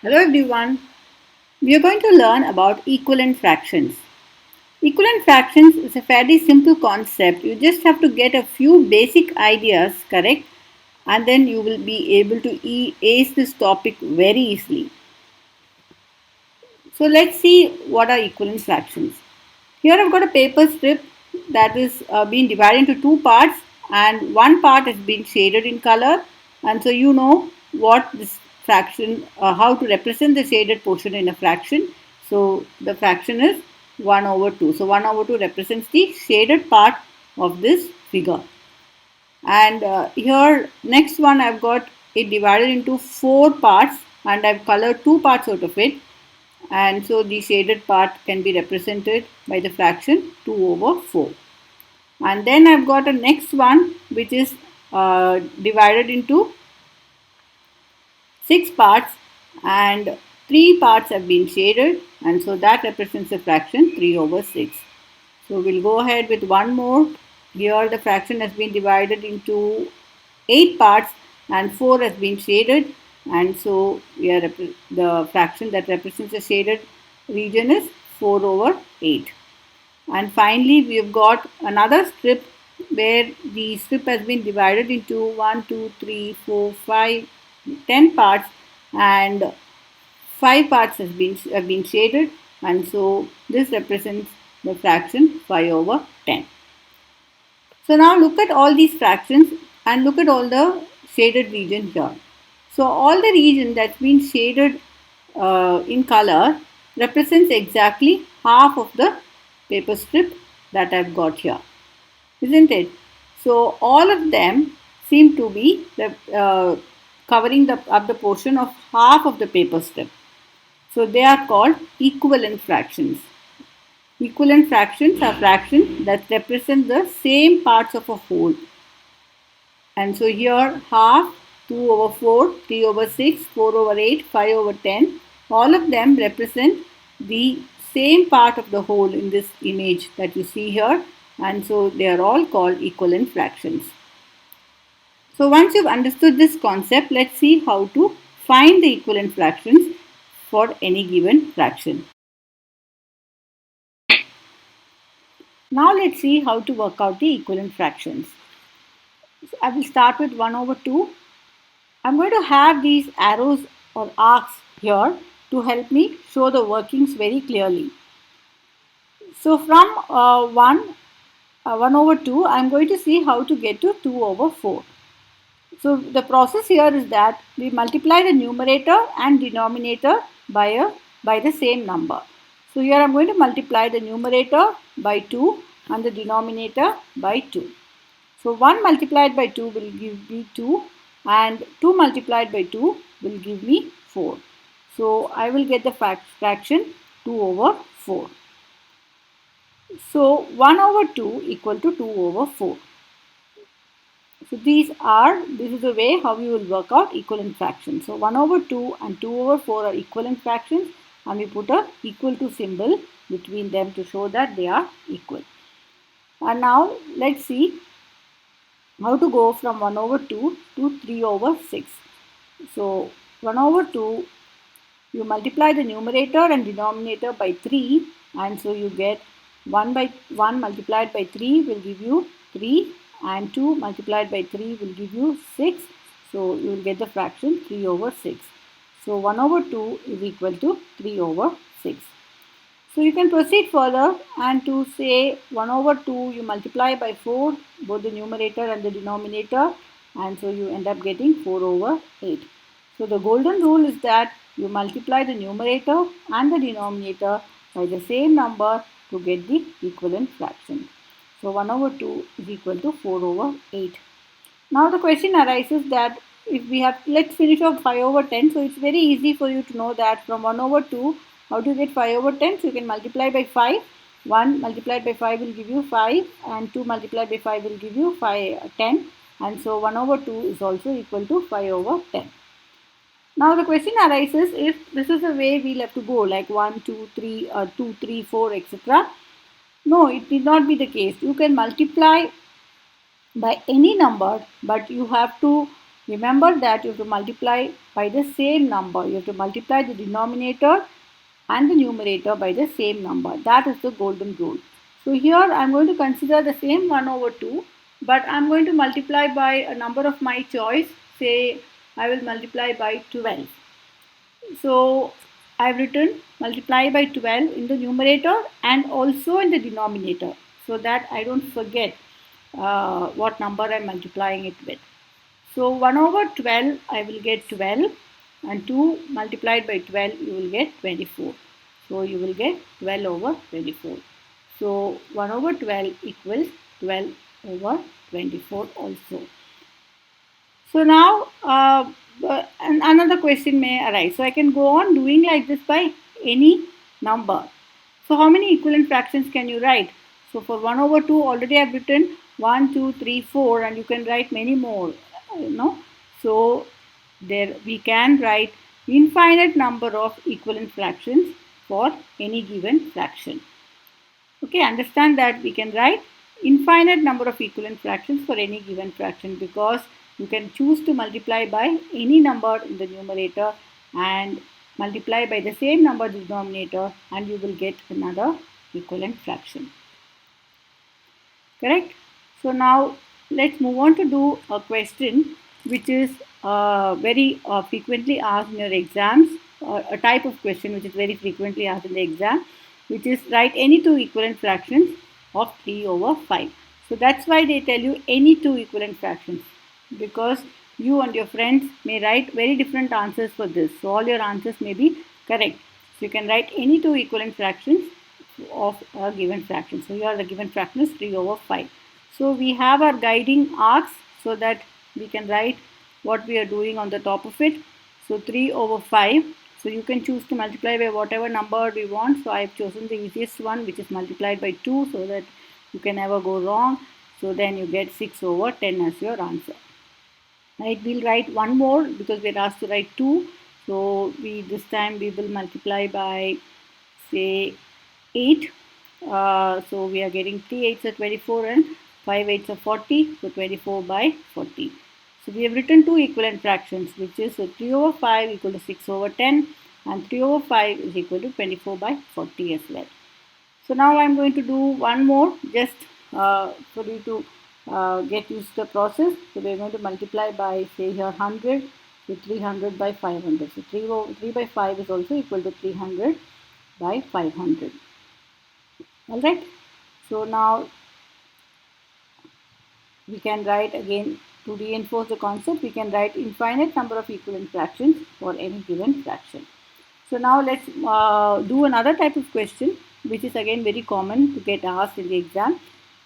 Hello everyone. We are going to learn about equivalent fractions. Equivalent fractions is a fairly simple concept. You just have to get a few basic ideas correct and then you will be able to ace this topic very easily. So let's see what are equivalent fractions. Here I've got a paper strip that is being divided into two parts and one part has been shaded in color, and so you know what this fraction, how to represent the shaded portion in a fraction. So the fraction is 1 over 2. So 1 over 2 represents the shaded part of this figure. And here next one I've got it divided into four parts and I've colored two parts out of it, and so the shaded part can be represented by the fraction 2 over 4. And then I've got a next one which is divided into six parts and three parts have been shaded, and so that represents the fraction 3 over 6. So we'll go ahead with one more. Here the fraction has been divided into 8 parts and 4 has been shaded, and so the fraction that represents the shaded region is 4 over 8. And finally we've got another strip where the strip has been divided into 1, 2, 3, 4, 5, 10 parts, and 5 parts have been shaded, and so this represents the fraction 5 over 10. So now look at all these fractions and look at all the shaded region here. So all the region that's been shaded in color represents exactly half of the paper strip that I've got here, isn't it? So all of them seem to be covering up the portion of half of the paper strip. So they are called equivalent fractions. Equivalent fractions are fractions that represent the same parts of a whole. And so here half, 2 over 4, 3 over 6, 4 over 8, 5 over 10, all of them represent the same part of the whole in this image that you see here, and so they are all called equivalent fractions. So once you've understood this concept, let's see how to find the equivalent fractions for any given fraction. Now let's see how to work out the equivalent fractions. So I will start with 1 over 2. I'm going to have these arrows or arcs here to help me show the workings very clearly. So from 1 over 2, I'm going to see how to get to 2 over 4. So the process here is that we multiply the numerator and denominator by the same number. So here I'm going to multiply the numerator by 2 and the denominator by 2. So 1 multiplied by 2 will give me 2 and 2 multiplied by 2 will give me 4. So I will get the fraction 2 over 4. So 1 over 2 equal to 2 over 4. So this is the way how we will work out equivalent fractions. So 1 over 2 and 2 over 4 are equivalent fractions, and we put a equal to symbol between them to show that they are equal. And now let's see how to go from 1 over 2 to 3 over 6. So 1 over 2, you multiply the numerator and denominator by 3, and so you get 1 by 1 multiplied by 3 will give you 3, and 2 multiplied by 3 will give you 6. So you will get the fraction 3 over 6. So 1 over 2 is equal to 3 over 6. So you can proceed further, and to say 1 over 2 you multiply by 4 both the numerator and the denominator, and so you end up getting 4 over 8. So the golden rule is that you multiply the numerator and the denominator by the same number to get the equivalent fraction. So 1 over 2 is equal to 4 over 8. Now the question arises that if we have, let's finish off 5 over 10. So it's very easy for you to know that from 1 over 2, how to get 5 over 10. So you can multiply by 5. 1 multiplied by 5 will give you 5, and 2 multiplied by 5 will give you 10. And so 1 over 2 is also equal to 5 over 10. Now the question arises if this is the way we'll have to go, like 1, 2, 3, 2, 3, 4, etc. No, it need not be the case. You can multiply by any number, but you have to Remember that you have to multiply by the same number. You have to multiply the denominator and the numerator by the same number. That is the golden rule. So here I am going to consider the same 1 over 2, but I am going to multiply by a number of my choice. Say I will multiply by 12. So I have written multiply by 12 in the numerator and also in the denominator, so that I don't forget what number I am multiplying it with. So 1 over 12 I will get 12, and 2 multiplied by 12 you will get 24. So you will get 12 over 24. So 1 over 12 equals 12 over 24 also. So now another question may arise. So I can go on doing like this by any number. So how many equivalent fractions can you write? So for 1 over 2 already I have written 1, 2, 3, 4, and you can write many more. So there we can write infinite number of equivalent fractions for any given fraction. Okay, understand that we can write infinite number of equivalent fractions for any given fraction, because you can choose to multiply by any number in the numerator and multiply by the same number in the denominator, and you will get another equivalent fraction. Correct? So now let's move on to do a question which is very frequently asked in your exams, a type of question which is very frequently asked in the exam, which is write any two equivalent fractions of 3 over 5. So that's why they tell you any two equivalent fractions, because you and your friends may write very different answers for this. So all your answers may be correct. So you can write any two equivalent fractions of a given fraction. So here the given fraction is 3 over 5. So we have our guiding arcs so that we can write what we are doing on the top of it. So 3 over 5. So you can choose to multiply by whatever number we want. So I have chosen the easiest one, which is multiplied by 2, so that you can never go wrong. So then you get 6 over 10 as your answer. Right, we'll write one more because we're asked to write 2. So this time we will multiply by, say, 8. So we are getting 3 8s are 24 and 5 8s are 40. So 24 by 40. So we have written two equivalent fractions, which is 3 over 5 equal to 6 over 10, and 3 over 5 is equal to 24 by 40 as well. So now I am going to do one more, just for you to get used to the process. So we are going to multiply by, say here, 100. So 300 by 500. So 3 by 5 is also equal to 300 by 500. Alright. So now we can write again, to reinforce the concept, we can write infinite number of equivalent fractions for any given fraction. So now let's do another type of question, which is again very common to get asked in the exam.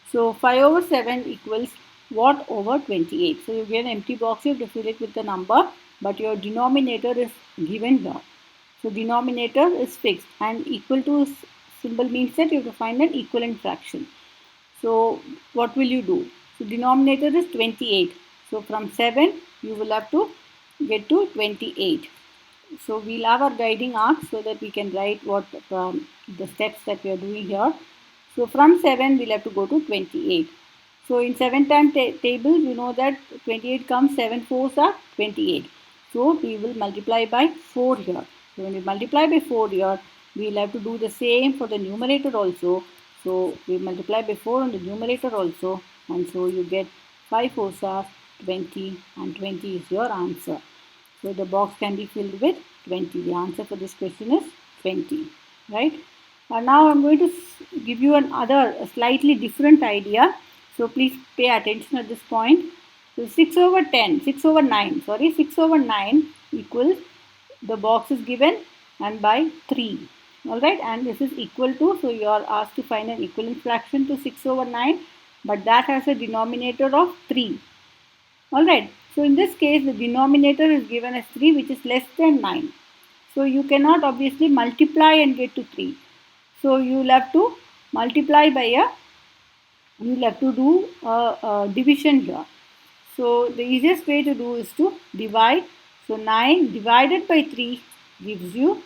So 5 over 7 equals what over 28? So you get an empty box, you have to fill it with the number, but your denominator is given here. So denominator is fixed, and equal to symbol means that you have to find an equivalent fraction. So what will you do? So denominator is 28. So from 7 you will have to get to 28. So we'll have our guiding arc so that we can write what the steps that we are doing here. So from 7 we'll have to go to 28. So in 7 time table you know that 28 comes 7 4s are 28. So we will multiply by 4 here. So when we multiply by 4 here, we'll have to do the same for the numerator also. So we multiply by 4 on the numerator also, and so you get 5 4s are 20, and 20 is your answer. So the box can be filled with 20. The answer for this question is 20, right? And now I'm going to give you a slightly different idea. So please pay attention at this point. So 6 over 9 equals, the box is given, and by 3. Alright, and this is equal to, so you are asked to find an equivalent fraction to 6 over 9, but that has a denominator of 3. Alright, so in this case the denominator is given as 3, which is less than 9. So you cannot obviously multiply and get to 3. So you will have to multiply by you will have to do a division here. So the easiest way to do is to divide. So 9 divided by 3 gives you,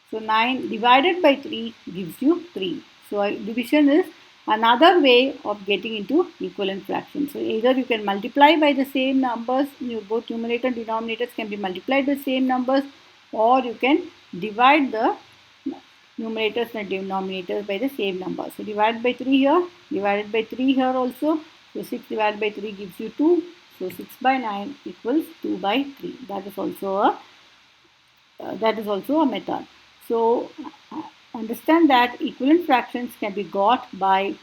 so 9 divided by 3 gives you 3. So division is another way of getting into equivalent fractions. So either you can multiply by the same numbers, both numerator and denominators can be multiplied by the same numbers, or you can divide the numerators and denominators by the same number. So divide by 3 here, divided by 3 here also. So 6 divided by 3 gives you 2. So 6 by 9 equals 2 by 3. That is also a method. So understand that equivalent fractions can be got by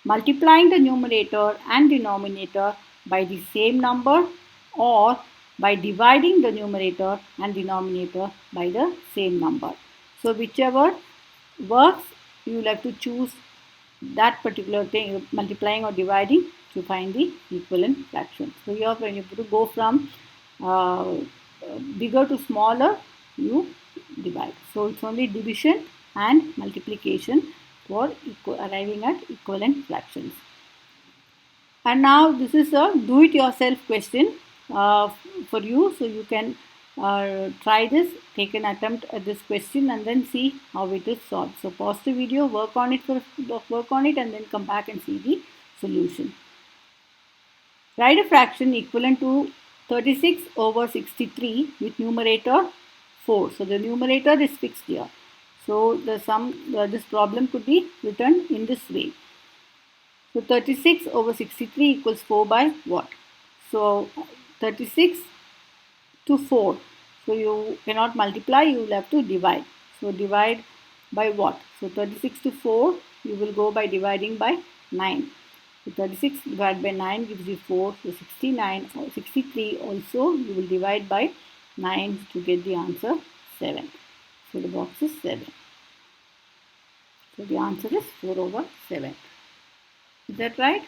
multiplying the numerator and denominator by the same number, or by dividing the numerator and denominator by the same number. So whichever works, you will have to choose that particular thing, multiplying or dividing, to find the equivalent fraction. So here when you go from bigger to smaller, you divide. So it's only division and multiplication for arriving at equivalent fractions. And now this is a do-it-yourself question for you. So you can try this, take an attempt at this question, and then see how it is solved. So pause the video, work on it, and then come back and see the solution. Write a fraction equivalent to 36 over 63 with numerator 4. So the numerator is fixed here. So this problem could be written in this way. So 36 over 63 equals 4 by what? So 36 to 4. So you cannot multiply, you will have to divide. So divide by what? So 36 to 4, you will go by dividing by 9. So 36 divided by 9 gives you 4. So 69 or 63 also you will divide by 9 to get the answer 7. So the box is 7. So the answer is 4 over 7. Is that right?